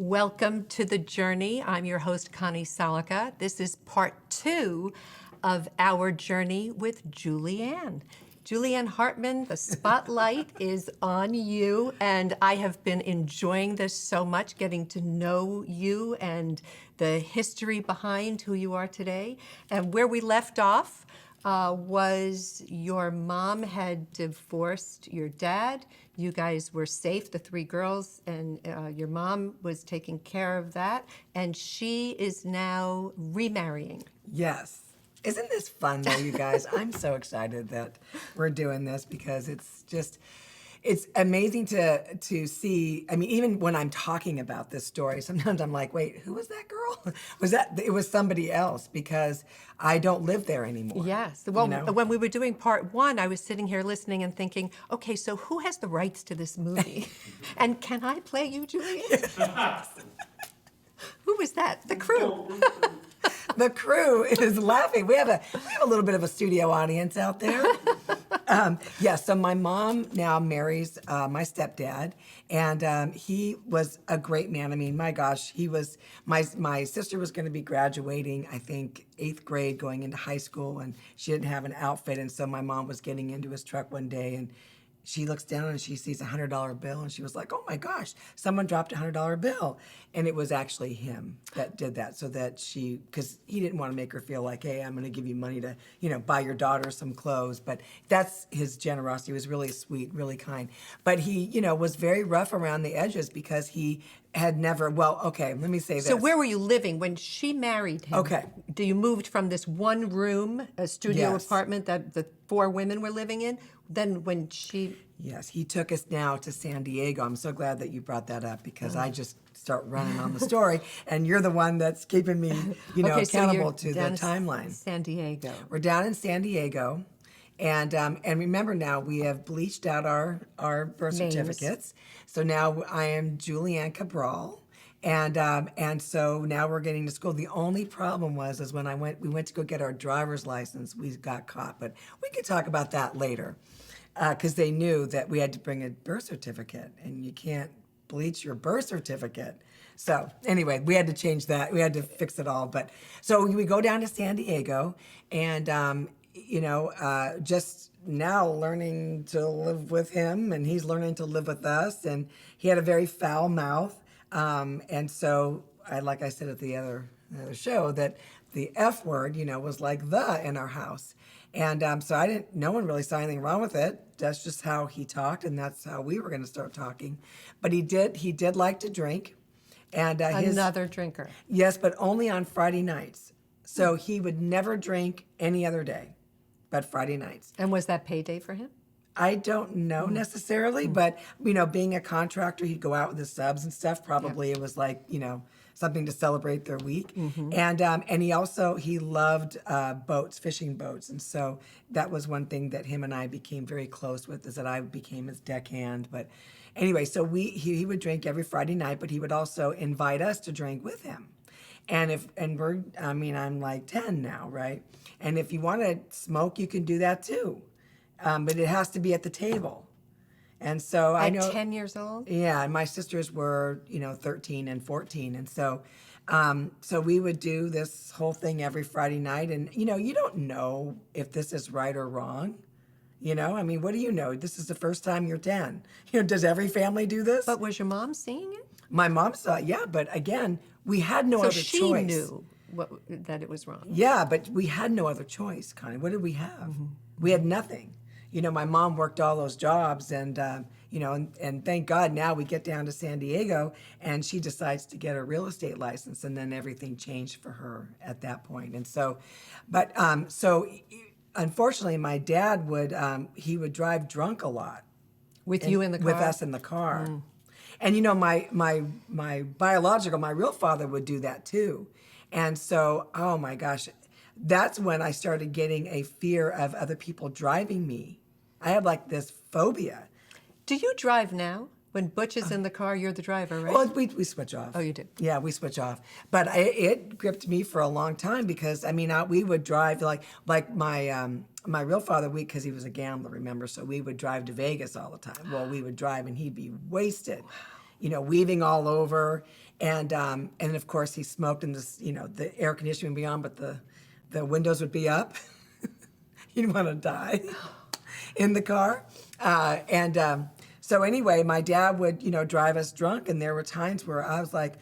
Welcome to The Journey. I'm your host, Connie Salika. This is part 2 of our journey with Julieann. Julieann Hartman, the spotlight is on you, and I have been enjoying this so much, getting to know you and the history behind who you are today. And where we left off was your mom had divorced your dad. You guys were safe, the 3 girls, and your mom was taking care of that, and she is now remarrying. Yes. Isn't this fun though, you guys? I'm so excited that we're doing this because it's amazing to see. I mean, even when I'm talking about this story, sometimes I'm like, wait, who was that girl? It was somebody else because I don't live there anymore. Yes. Well, when we were doing part 1, I was sitting here listening and thinking, okay, so who has the rights to this movie? And can I play you, Julieann? Who was that? The crew. The crew is laughing. We have a little bit of a studio audience out there. So my mom now marries my stepdad, and he was a great man. I mean, my gosh, he was, my sister was going to be graduating, I think, 8th grade, going into high school, and she didn't have an outfit, and so my mom was getting into his truck one day, and she looks down and she sees a $100 bill, and she was like, oh my gosh, someone dropped a $100 bill. And it was actually him that did that, so that because he didn't want to make her feel like, hey, I'm going to give you money to, buy your daughter some clothes. But that's his generosity. He was really sweet, really kind. But he, was very rough around the edges because he had never, let me say this. So where were you living when she married him? Okay. You moved from this one room, a studio Yes. apartment that the 4 women were living in? Then when she... Yes, he took us now to San Diego. I'm so glad that you brought that up because I just start running on the story, and you're the one that's keeping me, accountable to the timeline. San Diego. We're down in San Diego, and remember now we have bleached out our birth Names. certificates. So now I am Julieann Cabral. And so now we're getting to school. The only problem was when we went to go get our driver's license, we got caught. But we could talk about that later, because they knew that we had to bring a birth certificate, and you can't bleach your birth certificate. So anyway, we had to change that. We had to fix it all. But so we go down to San Diego, and just now learning to live with him, and he's learning to live with us. And he had a very foul mouth. And so, like I said at the other show, that the F word, was like the in our house. And so no one really saw anything wrong with it. That's just how he talked, and that's how we were going to start talking. But he did like to drink. And another drinker. Yes, but only on Friday nights. So he would never drink any other day, but Friday nights. And was that payday for him? I don't know necessarily, but, being a contractor, he'd go out with his subs and stuff. Probably It was like, something to celebrate their week. Mm-hmm. And he loved boats, fishing boats. And so that was one thing that him and I became very close with, is that I became his deckhand. But anyway, so he would drink every Friday night, but he would also invite us to drink with him. I'm like 10 now, right? And if you want to smoke, you can do that too. But it has to be at the table. And so I know... At 10 years old? Yeah, and my sisters were, 13 and 14. And so so we would do this whole thing every Friday night. And, you don't know if this is right or wrong. What do you know? This is the first time you're 10. Does every family do this? But was your mom seeing it? My mom saw it, yeah. But again, we had no other choice. So she knew that it was wrong. Yeah, but we had no other choice, Connie. What did we have? Mm-hmm. We had nothing. My mom worked all those jobs, and and thank God now we get down to San Diego, and she decides to get a real estate license, and then everything changed for her at that point. And so, so unfortunately, my dad would drive drunk a lot. With you in the car? With us in the car. Mm. And my biological, my real father would do that too. And so, oh my gosh, that's when I started getting a fear of other people driving me. I had like this phobia. Do you drive now? When Butch is in the car, you're the driver, right? Well, we switch off. Oh, you do? Yeah, we switch off. But it gripped me for a long time because, we would drive like my real father, because he was a gambler, remember? So we would drive to Vegas all the time. Well, we would drive and he'd be wasted. weaving all over. And of course he smoked in this, the air conditioning would be on, but the windows would be up. You'd want to die in the car. So anyway, my dad would, drive us drunk, and there were times where I was like,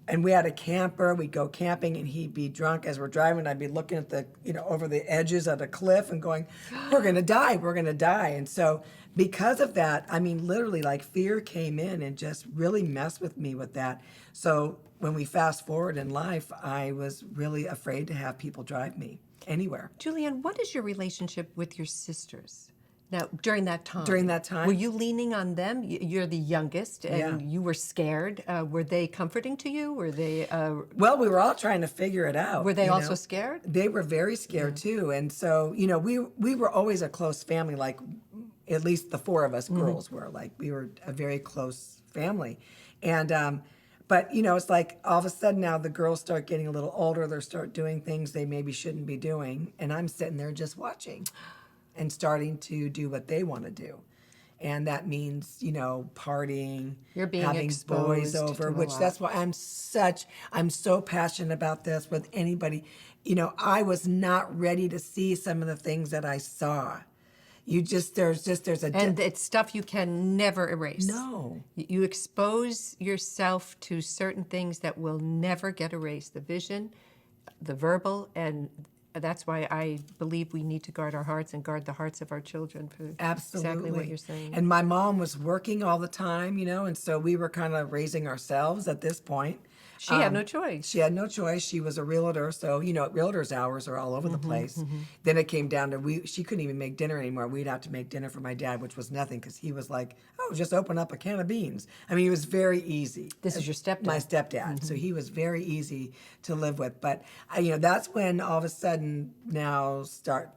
and we had a camper, we'd go camping, and he'd be drunk as we're driving. I'd be looking at the, over the edges of the cliff and going, we're going to die, we're going to die. And so because of that, I mean, literally, like, fear came in and just really messed with me with that. So when we fast forward in life, I was really afraid to have people drive me anywhere. Julieann, what is your relationship with your sisters? Now, during that time. During that time? Were you leaning on them? You're the youngest, and Yeah. you were scared. Were they comforting to you? Were they? Well, we were all trying to figure it out. Were they also scared? They were very scared too, and so we were always a close family. Like, at least the four of us girls were. Like, we were a very close family, and but it's like all of a sudden now the girls start getting a little older. They start doing things they maybe shouldn't be doing, and I'm sitting there just watching, and starting to do what they want to do. And that means, partying, You're being having boys exposed over, to a which lot. that's why I'm so passionate about this with anybody. I was not ready to see some of the things that I saw. There's a And it's stuff you can never erase. no. You expose yourself to certain things that will never get erased. The vision, the verbal, and that's why I believe we need to guard our hearts and guard the hearts of our children for Absolutely. exactly what you're saying. And my mom was working all the time, and so we were kind of raising ourselves at this point. She had no choice. She had no choice. She was a realtor, so realtors' hours are all over the place. Then it came down to she couldn't even make dinner anymore. We'd have to make dinner for my dad, which was nothing because he was like, "Oh, just open up a can of beans." I mean, he was very easy. This is your stepdad. My stepdad. So he was very easy to live with. But that's when all of a sudden now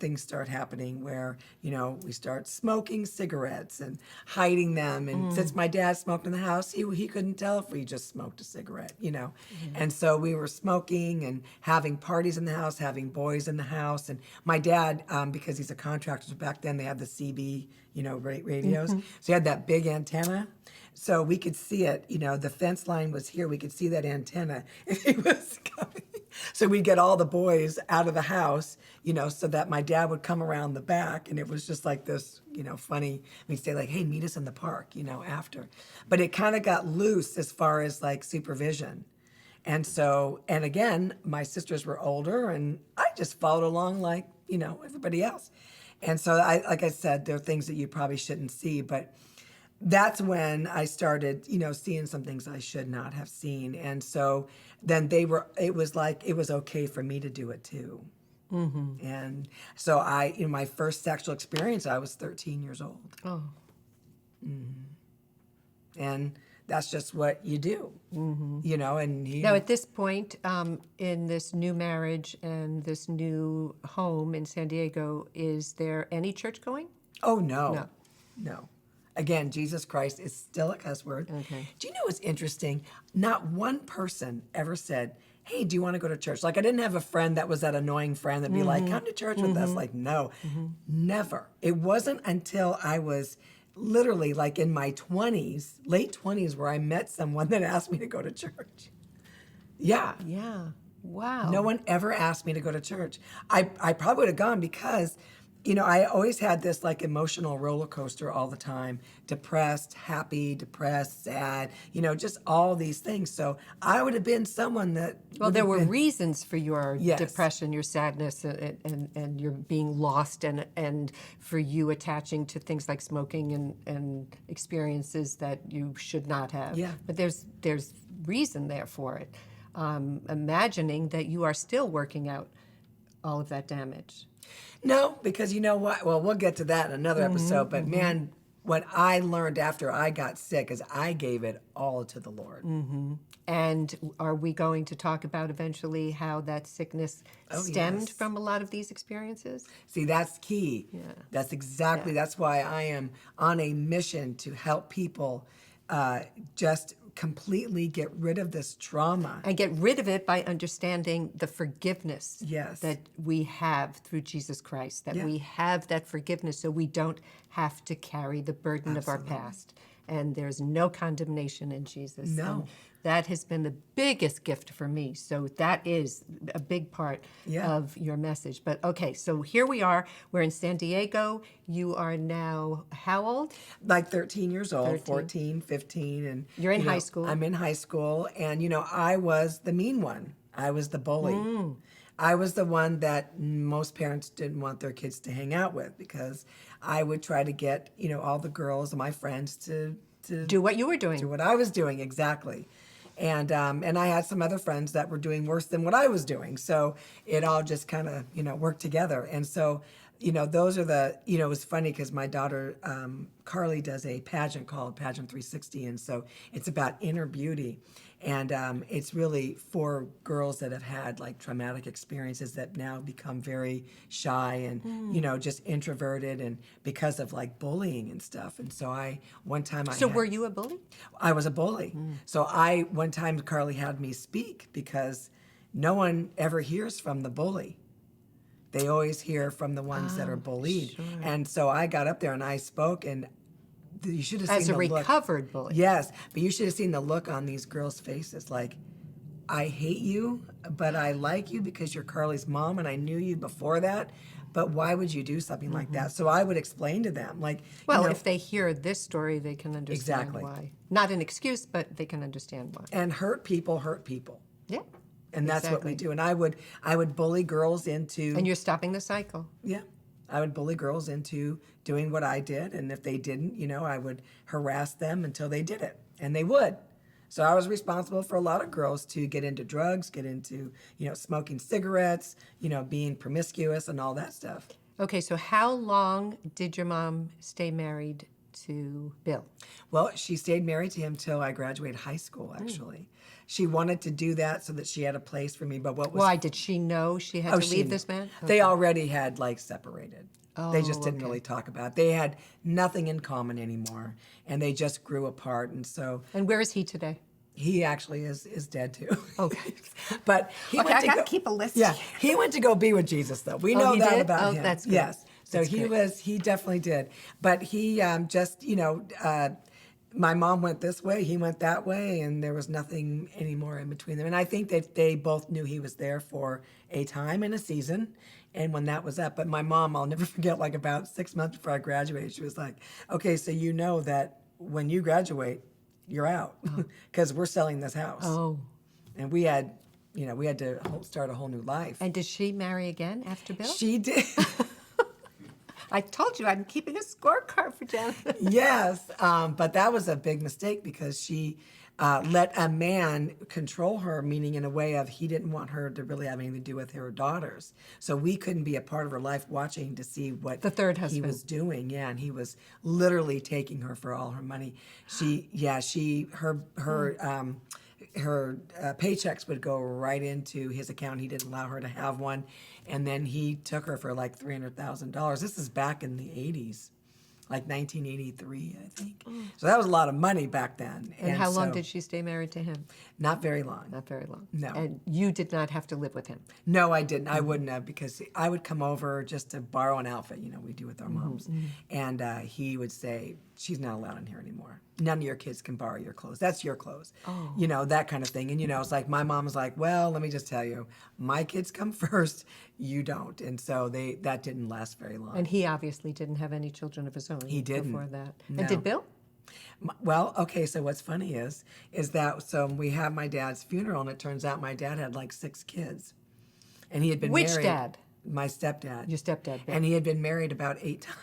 things start happening where we start smoking cigarettes and hiding them. And since my dad smoked in the house, he couldn't tell if we just smoked a cigarette. And so we were smoking and having parties in the house, having boys in the house. And my dad, because he's a contractor, back then they had the CB, radios. So he had that big antenna. So we could see it, the fence line was here. We could see that antenna if he was coming. So we'd get all the boys out of the house, so that my dad would come around the back. And it was just like this, funny. We'd say like, hey, meet us in the park, after. But it kind of got loose as far as like supervision. And so, and again, my sisters were older and I just followed along like, everybody else. And so like I said, there are things that you probably shouldn't see, but that's when I started, seeing some things I should not have seen. And so then it was okay for me to do it too. Mm-hmm. And so my first sexual experience, I was 13 years old. Oh. Mm-hmm. And that's just what you do, and Now, at this point, in this new marriage and this new home in San Diego, is there any church going? Oh, no. Again, Jesus Christ is still a cuss word. Okay. Do you know what's interesting? Not one person ever said, hey, do you want to go to church? Like, I didn't have a friend that was that annoying friend that'd be like, come to church with us. Like, no, never. It wasn't until I was literally like in my 20s, late 20s, where I met someone that asked me to go to church. Yeah. Yeah. Wow. No one ever asked me to go to church. I probably would have gone because, I always had this like emotional roller coaster all the time. Depressed, happy, depressed, sad, just all these things. So I would have been someone that... Well, there were reasons for your Yes. depression, your sadness, and your being lost, and for you attaching to things like smoking and experiences that you should not have. Yeah. But there's reason there for it. Imagining that you are still working out all of that damage. No, because you know what? Well, we'll get to that in another episode. But man, what I learned after I got sick is I gave it all to the Lord. And are we going to talk about eventually how that sickness stemmed yes. from a lot of these experiences? See, that's key. Yeah. That's exactly, that's why I am on a mission to help people just completely get rid of this trauma. And get rid of it by understanding the forgiveness Yes. that we have through Jesus Christ, that Yeah. we have that forgiveness so we don't have to carry the burden of our past. and there's no condemnation in Jesus. No. And that has been the biggest gift for me. So that is a big part Yeah. of your message. But okay, so here we are. We're in San Diego. You are now how old? Like 13 years old, 13. 14, 15. And You're in you know, high school. I'm in high school. And, you know, I was the mean one. I was the bully. I was the one that most parents didn't want their kids to hang out with because I would try to get, you know, all the girls and my friends to Do what you were doing. do what I was doing, exactly. And I had some other friends that were doing worse than what I was doing. So it all just kind of, you know, worked together. And so, you know, those are the, you know, it was funny because my daughter, Carly, does a pageant called Pageant 360. And so it's about inner beauty. And it's really for girls that have had like traumatic experiences that now become very shy and, you know, just introverted and because of like bullying and stuff. And so one time So were you a bully? I was a bully. So one time Carly had me speak because no one ever hears from the bully. They always hear from the ones that are bullied. sure. And so I got up there and I spoke and you should have seen As a the look. recovered bully. Yes, but you should have seen the look on these girls' faces like, I hate you, but I like you because you're Carly's mom and I knew you before that. But why would you do something like that? So I would explain to them, like, Well, you know, if they hear this story, they can understand Exactly. why. Not an excuse, but they can understand why. and hurt people hurt people. Yeah. And that's what we Exactly. do. And I would bully girls into And you're stopping the cycle. Yeah. I would bully girls into doing what I did. And if they didn't, you know, I would harass them until they did it. And they would. So I was responsible for a lot of girls to get into drugs, get into, you know, smoking cigarettes, you know, being promiscuous and all that stuff. Okay, so how long did your mom stay married to Bill? Well, she stayed married to him till I graduated high school, actually. She wanted to do that so that she had a place for me. But what was Why? Did she know she had to she leave knew. this man? They already had like separated. They just didn't okay. really talk about it. They had nothing in common anymore, and they just grew apart. And so And where is he today? he actually is dead too. Okay. But he Okay, went I to gotta go, keep a list. Yeah, he went to go be with Jesus, though. We know he that did? about Oh, him. that's good. Yes. So That's great. he definitely did. But he just, you know, my mom went this way, he went that way, and there was nothing anymore in between them. And I think that they both knew he was there for a time and a season, and when that was up. But my mom, I'll never forget, like about 6 months before I graduated, she was like, okay, so you know that when you graduate, you're out because we're selling this house. Oh. And we had, you know, we had to start a whole new life. And did she marry again after Bill? She did. I told you I'm keeping a scorecard for Janet. Yes, but that was a big mistake because she let a man control her, meaning in a way of he didn't want her to really have anything to do with her daughters. So we couldn't be a part of her life watching to see what The third he husband. was doing. Yeah, and he was literally taking her for all her money. Her paychecks would go right into his account. He didn't allow her to have one. And then he took her for like $300,000. This is back in the 80s, like 1983, I think. So that was a lot of money back then. And how long so- did she stay married to him? Not very long. Not very long. No. And you did not have to live with him. No, I didn't. I wouldn't have because I would come over just to borrow an outfit, you know, we do with our moms. And he would say, she's not allowed in here anymore. None of your kids can borrow your clothes. That's your clothes. You know, that kind of thing. And, you know, it's like my mom was like, well, let me just tell you, my kids come first, you don't. And so that didn't last very long. And he obviously didn't have any children of his own He didn't. before that. No. And did Bill? Well, okay, so what's funny is that so we have my dad's funeral, and it turns out my dad had like 6 kids. And he had been Which married. dad? My stepdad. Your stepdad, Bill. And he had been married about 8 times.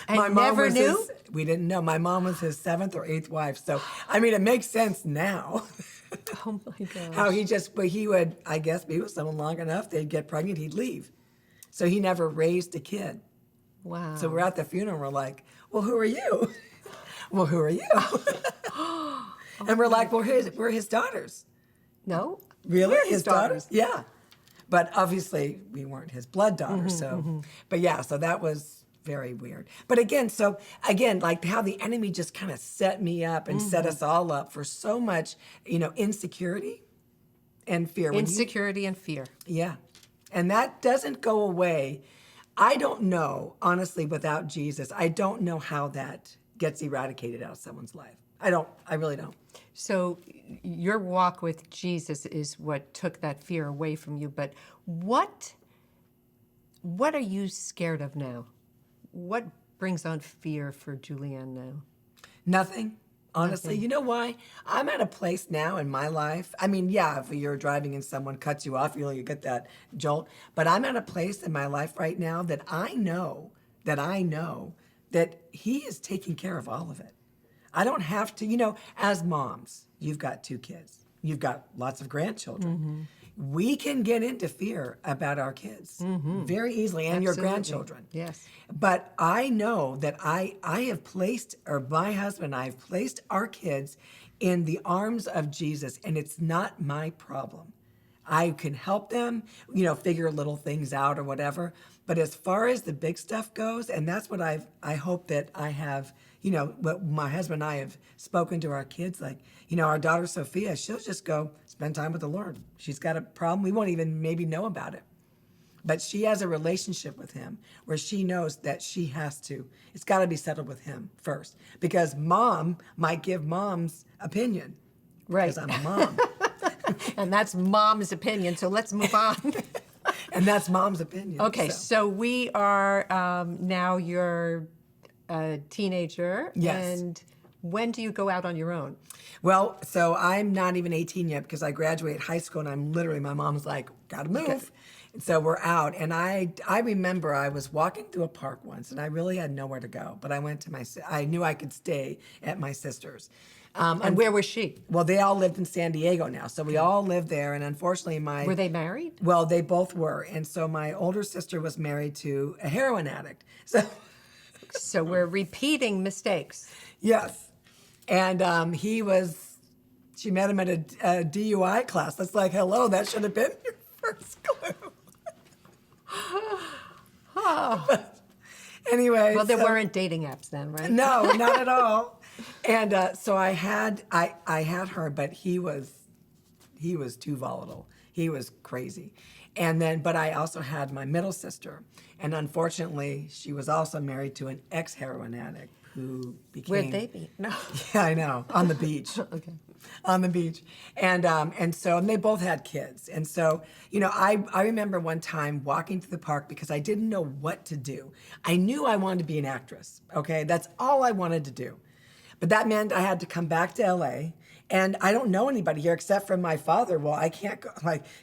And My mom never was knew? we didn't know. My mom was his 7th or 8th wife. So, I mean, it makes sense now. Oh my gosh. How but he would, I guess, be with someone long enough, they'd get pregnant, he'd leave. So he never raised a kid. Wow. So we're at the funeral, we're like, well, who are you? Well, who are you? And we're like, well, we're his daughters. No? Really? We're his daughters. Yeah. But obviously, we weren't his blood daughters. But yeah, so that was very weird. But again, like how the enemy just kind of set me up and set us all up for so much, you know, insecurity and fear. Insecurity and fear. Yeah. And that doesn't go away. I don't know, honestly, without Jesus, I don't know how that gets eradicated out of someone's life. I really don't. So your walk with Jesus is what took that fear away from you. But what are you scared of now? What brings on fear for Julieann now? Nothing. Honestly, you know why? I'm at a place now in my life. I mean, yeah, if you're driving and someone cuts you off, you get that jolt. But I'm at a place in my life right now that I know that he is taking care of all of it. I don't have to, as moms, you've got 2 kids. You've got lots of grandchildren. We can get into fear about our kids very easily and your grandchildren. Yes. But I know that I have placed, or my husband and I have placed our kids in the arms of Jesus, and it's not my problem. I can help them, figure little things out or whatever. But as far as the big stuff goes, and that's what I hope that I have, what my husband and I have spoken to our kids, like, our daughter Sophia, she'll just go spend time with the Lord. She's got a problem. We won't even maybe know about it. But she has a relationship with him where she knows that it's got to be settled with him first. Because mom might give mom's opinion. Right. Because I'm a mom. And that's mom's opinion. So let's move on. And that's mom's opinion. Okay. So we are now you're a teenager. Yes. And when do you go out on your own? Well, so I'm not even 18 yet because I graduate high school and my mom's like, gotta move. Okay. And so we're out. And I remember I was walking through a park once and I really had nowhere to go. But I knew I could stay at my sister's. And where was she? Well, they all lived in San Diego now. So we all lived there. And unfortunately, Were they married? Well, they both were. And so my older sister was married to a heroin addict. So we're repeating mistakes. Yes. And she met him at a DUI class. That's like, hello, that should have been your first clue. Anyway. Well, there weren't dating apps then, right? No, not at all. And so I had her, but he was too volatile. He was crazy. But I also had my middle sister. And unfortunately, she was also married to an ex-heroin addict who became... Where'd they be? No. Yeah, I know. On the beach. Okay. On the beach. And they both had kids. And so, I remember one time walking through the park because I didn't know what to do. I knew I wanted to be an actress, okay? That's all I wanted to do. But that meant I had to come back to LA. And I don't know anybody here except for my father. Well, I can't go,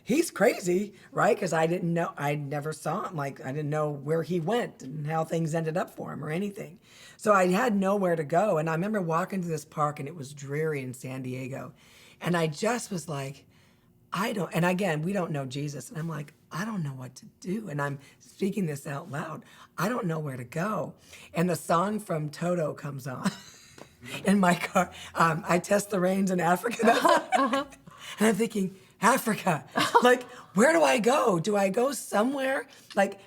he's crazy, right? Because I didn't know, I never saw him. I didn't know where he went and how things ended up for him or anything. So I had nowhere to go. And I remember walking to this park and it was dreary in San Diego. And I just was like, and again, we don't know Jesus. And I'm like, I don't know what to do. And I'm speaking this out loud. I don't know where to go. And the song from Toto comes on. In my car, I test the rains in Africa. And I'm thinking, Africa, where do I go? Do I go somewhere?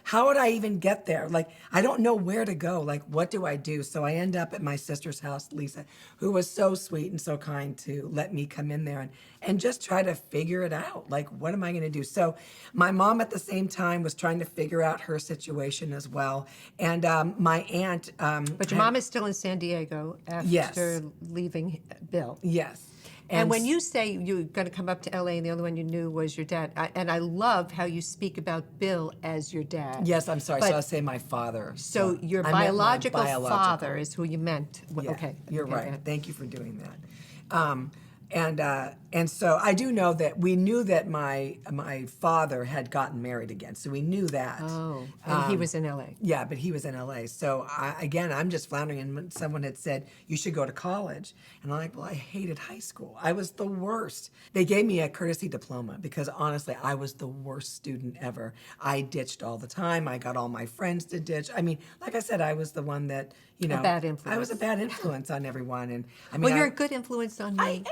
How would I even get there? I don't know where to go. What do I do? So I end up at my sister's house, Lisa, who was so sweet and so kind to let me come in there and just try to figure it out. What am I going to do? So my mom at the same time was trying to figure out her situation as well. And my aunt... But your mom is still in San Diego after leaving Bill. Yes. And when you say you're going to come up to LA and the only one you knew was your dad, and I love how you speak about Bill as your dad. Yes, I'm sorry. So I'll say my father. So your biological father is who you meant. Yeah, okay. You're right. Thank you for doing that. And so I do know that we knew that my father had gotten married again. So we knew that. Oh, and he was in LA. Yeah, but he was in LA. So I'm just floundering. And someone had said, you should go to college. And I'm like, well, I hated high school. I was the worst. They gave me a courtesy diploma because honestly, I was the worst student ever. I ditched all the time. I got all my friends to ditch. I mean, like I said, I was the one that, a bad influence. I was a bad influence on everyone. And you're a good influence on me. I am now.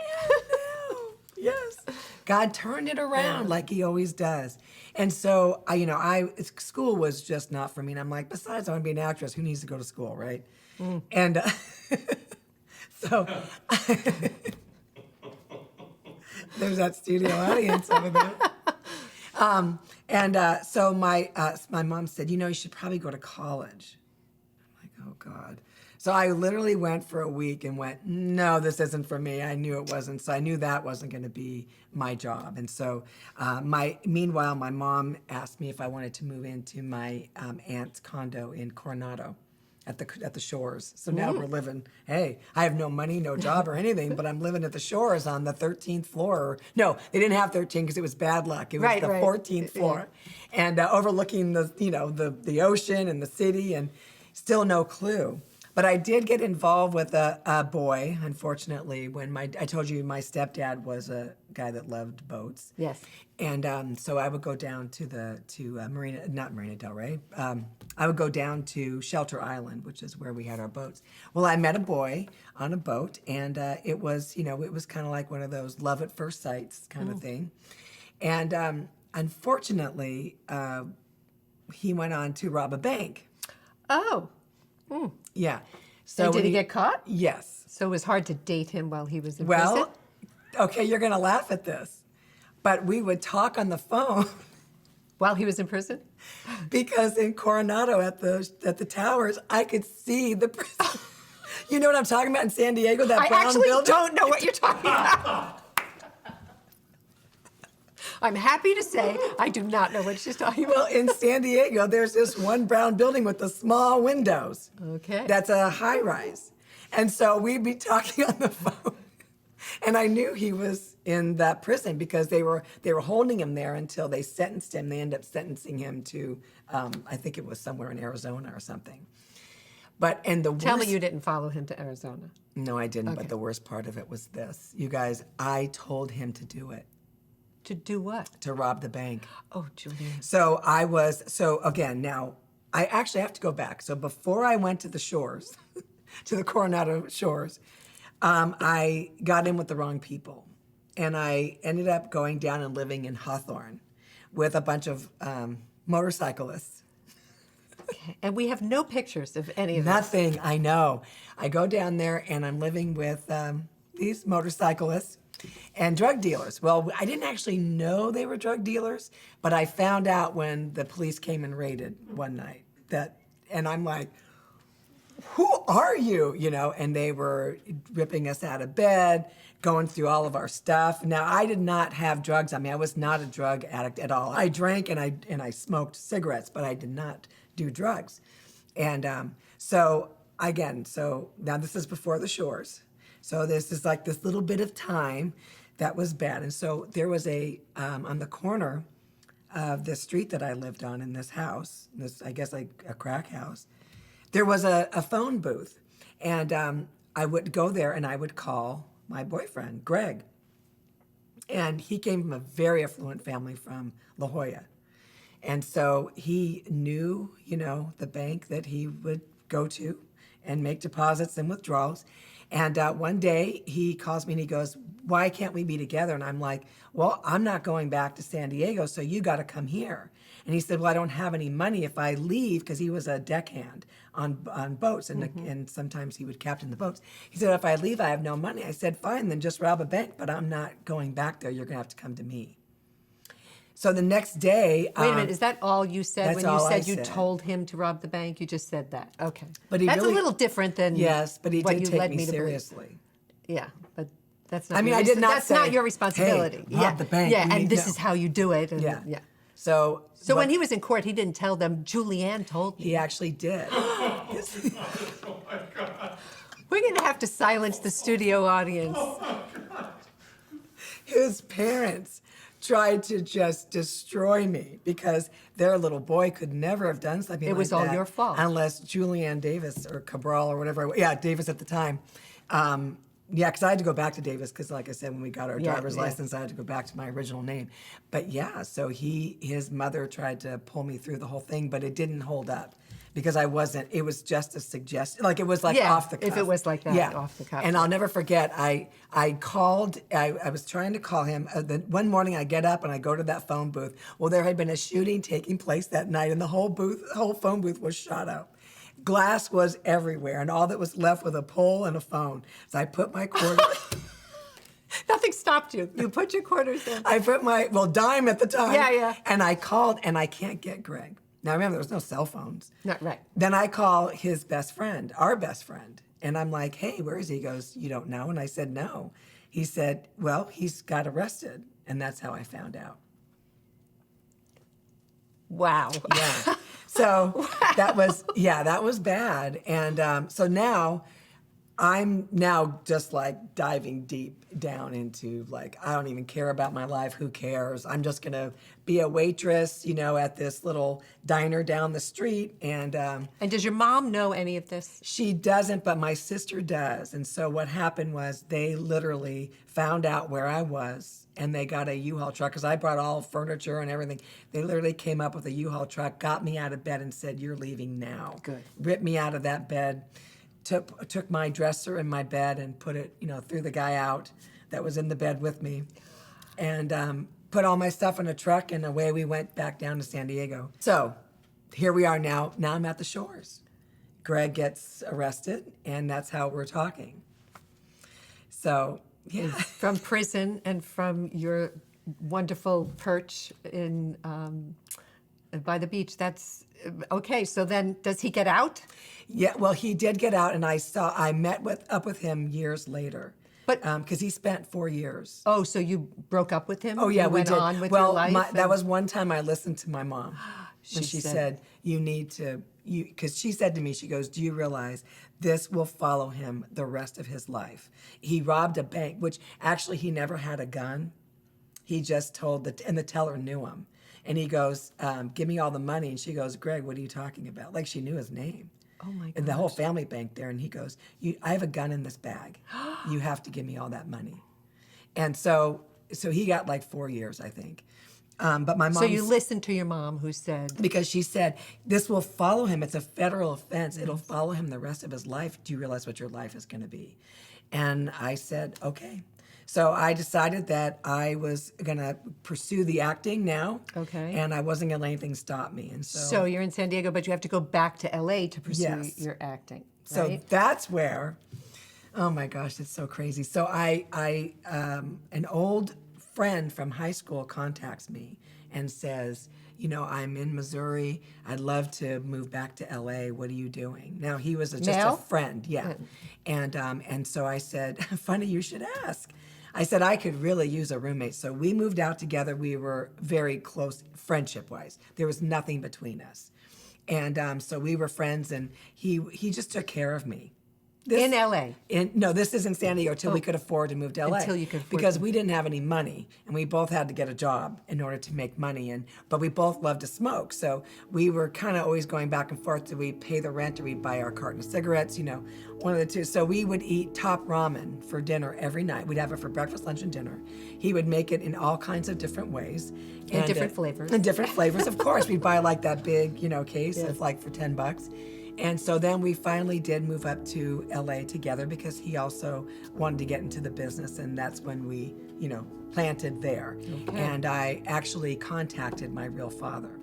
Yes. God turned it around like he always does. And so, school was just not for me. And I'm like, besides, I want to be an actress. Who needs to go to school, right? And so there's that studio audience over there. So my mom said, you should probably go to college. I'm like, Oh, God. So I literally went for a week and went, no, this isn't for me. I knew it wasn't. So I knew that wasn't going to be my job. And so meanwhile, my mom asked me if I wanted to move into my aunt's condo in Coronado at the shores. So now we're living, hey, I have no money, no job or anything, but I'm living at the shores on the 13th floor. No, they didn't have 13 because it was bad luck. It was the 14th floor. And overlooking the ocean and the city, and still no clue. But I did get involved with a boy, unfortunately, when I told you my stepdad was a guy that loved boats. Yes. And so I would go down to not Marina Del Rey. I would go down to Shelter Island, which is where we had our boats. Well, I met a boy on a boat, and it was kind of like one of those love at first sights kind of thing. And unfortunately, he went on to rob a bank. Oh. Yeah. So did he get caught? Yes. So it was hard to date him while he was in prison? Well, okay, you're going to laugh at this, but we would talk on the phone. While he was in prison? Because in Coronado at the towers, I could see the prison. You know what I'm talking about in San Diego, that brown building? I actually don't know what you're talking about. I'm happy to say I do not know what she's talking about. Well, in San Diego, there's this one brown building with the small windows. Okay. That's a high rise. And so we'd be talking on the phone. And I knew he was in that prison because they were holding him there until they sentenced him. They ended up sentencing him to, I think it was somewhere in Arizona or something. Tell me you didn't follow him to Arizona. No, I didn't. Okay. But the worst part of it was this. You guys, I told him to do it. To do what? To rob the bank. Oh, Julieann. So again, now I actually have to go back. So before I went to the shores, to the Coronado shores, I got in with the wrong people. And I ended up going down and living in Hawthorne with a bunch of motorcyclists. Okay. And we have no pictures of any of this. Nothing, I know. I go down there and I'm living with these motorcyclists and drug dealers. Well, I didn't actually know they were drug dealers, but I found out when the police came and raided one night and I'm like, who are you? And they were ripping us out of bed, going through all of our stuff. Now, I did not have drugs. I mean, I was not a drug addict at all. I drank and I smoked cigarettes, but I did not do drugs. And so now this is before the shores. So this is like this little bit of time that was bad. And so there was on the corner of the street that I lived on in this house, I guess like a crack house, there was a phone booth. And I would go there and I would call my boyfriend, Greg. And he came from a very affluent family from La Jolla. And so he knew, the bank that he would go to and make deposits and withdrawals. And one day he calls me and he goes, why can't we be together? And I'm like, well, I'm not going back to San Diego, so you got to come here. And he said, well, I don't have any money if I leave, because he was a deckhand on boats, and sometimes he would captain the boats. He said, if I leave, I have no money. I said, fine, then just rob a bank, but I'm not going back there. You're going to have to come to me. So the next day... Wait a minute, is that all you said when you said you said. Told him to rob the bank? You just said that. Okay. But he that's really, a little different than yes, but he what did you take led me to seriously. Yeah, but that's not. I mean, your I did not That's say, not your responsibility. hey, rob the bank. Yeah, and this is how you do it. And, Yeah. yeah. So when he was in court, he didn't tell them, Julieann told me. he actually did. Oh my God. We're going to have to silence the studio audience. His parents tried to just destroy me because their little boy could never have done something like that. It was all your fault. Unless Julieann Davis or Cabral or whatever. Yeah, Davis at the time. Yeah, because I had to go back to Davis because, like I said, when we got our driver's license, I had to go back to my original name. But yeah, so his mother tried to pull me through the whole thing, but it didn't hold up because I wasn't. It was just a suggestion, like it was like off the cuff. If it was like that, off the cuff. And I'll never forget. I called. I was trying to call him. One morning, I get up and I go to that phone booth. Well, there had been a shooting taking place that night, and the whole phone booth was shot up. Glass was everywhere, and all that was left was a pole and a phone. So I put my quarter. Nothing stopped you. You put your quarters in. I put my dime at the time. Yeah. And I called, and I can't get Greg. Now remember, there was no cell phones. Not right. Then I call his best friend, our best friend, and I'm like, hey, where is he? He goes, you don't know? And I said, no. He said, well, he's got arrested. And that's how I found out. Wow. Yeah. So that was bad. And so now I'm now just like diving deep down into like, I don't even care about my life. Who cares? I'm just going to be a waitress, at this little diner down the street. And does your mom know any of this? she doesn't, but my sister does. And so what happened was they literally found out where I was and they got a U-Haul truck because I brought all furniture and everything. They literally came up with a U-Haul truck, got me out of bed and said, you're leaving now. Good. Ripped me out of that bed. Took my dresser in my bed and put it, threw the guy out that was in the bed with me, and put all my stuff in a truck, and away we went back down to San Diego. So here we are now. Now I'm at the shores. Greg gets arrested, and that's how we're talking. So, yeah. From prison and from your wonderful perch in by the beach. That's okay. So then, does he get out? Yeah, well, he did get out, and I met up with him years later. But because he spent 4 years. Oh, so you broke up with him? Oh yeah, you we went did. on with well, your life. that was one time I listened to my mom, and she said, "You need to," because she said to me, she goes, "Do you realize this will follow him the rest of his life?" He robbed a bank, which actually he never had a gun. He just told and the teller knew him, and he goes, "Give me all the money," and she goes, "Greg, what are you talking about?" Like she knew his name. Oh my God. And the whole family bank there, and he goes, I have a gun in this bag. You have to give me all that money. And so he got like 4 years, I think. But my mom. So you listened to your mom, who said, because she said, this will follow him. It's a federal offense. It'll follow him the rest of his life. Do you realize what your life is going to be? And I said, okay. So I decided that I was going to pursue the acting now. Okay. And I wasn't going to let anything stop me. And so you're in San Diego, but you have to go back to LA to pursue Yes. your acting. So right? that's where, oh my gosh, it's so crazy. So an old friend from high school contacts me and says, I'm in Missouri. I'd love to move back to LA. What are you doing? Now he was just Now? a friend, yeah. And so I said, funny you should ask. I said I could really use a roommate. So we moved out together. We were very close friendship-wise. There was nothing between us. And so we were friends, and he just took care of me. In LA. No, this is in San Diego until we could afford to move to LA. Until you could afford because to. we didn't have any money, and we both had to get a job in order to make money. But we both loved to smoke, so we were kind of always going back and forth. Do we pay the rent, or we buy our carton of cigarettes? One of the two. So we would eat top ramen for dinner every night. We'd have it for breakfast, lunch, and dinner. He would make it in all kinds of different ways. In different flavors. In different flavors, of course. We'd buy like that big, case of like for $10. And so then we finally did move up to LA together because he also wanted to get into the business, and that's when we, planted there. Okay. And I actually contacted my real father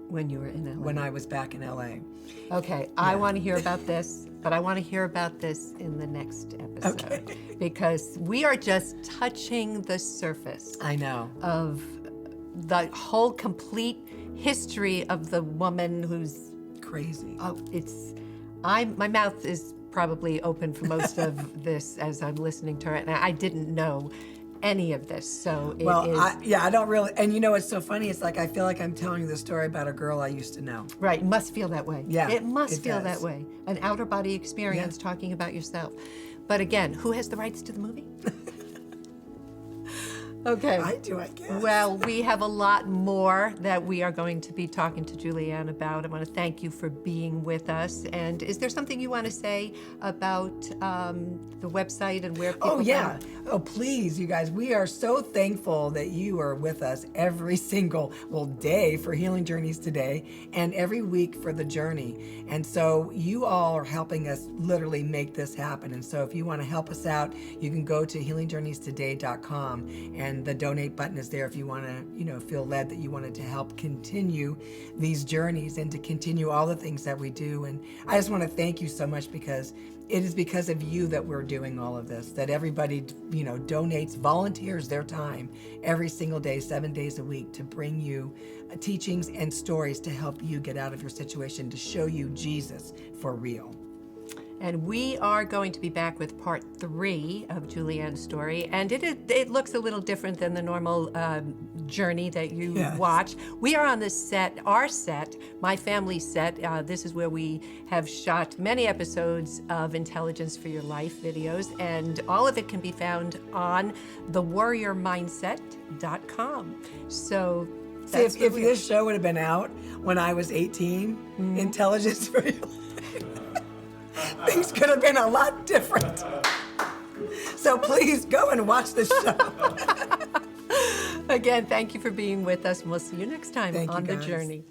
When you were in LA. when I was back in LA. Okay, I want to hear about this, but I want to hear about this in the next episode. Okay. Because we are just touching the surface I know. of the whole complete history of the woman who's, Crazy. my mouth is probably open for most of this as I'm listening to her, and I didn't know any of this, so it is. I don't really, and it's so funny, it's like I feel like I'm telling you the story about a girl I used to know. Right, it must feel that way. Yeah, It must it feel does. that way. An outer body experience talking about yourself. But again, who has the rights to the movie? Okay. I do, I guess. Well, we have a lot more that we are going to be talking to Julieann about. I want to thank you for being with us. And is there something you want to say about the website and where people Oh, yeah. can- Oh, please, you guys. We are so thankful that you are with us every single, day for Healing Journeys Today and every week for the journey. And so you all are helping us literally make this happen. And so if you want to help us out, you can go to healingjourneystoday.com and and the donate button is there if you want to, feel led that you wanted to help continue these journeys and to continue all the things that we do. And I just want to thank you so much, because it is because of you that we're doing all of this, that everybody, donates, volunteers their time every single day, 7 days a week, to bring you teachings and stories to help you get out of your situation, to show you Jesus for real. And we are going to be back with part 3 of Julieann's story. And it looks a little different than the normal journey that you Yes. watch. We are on the set, our set, my family's set. This is where we have shot many episodes of Intelligence for Your Life videos. And all of it can be found on thewarriormindset.com. So See, that's if where we this show would have been out when I was 18, Intelligence for Your Life, things could have been a lot different. So please go and watch the show. Again, thank you for being with us, and we'll see you next time Thank you, on The guys. Journey.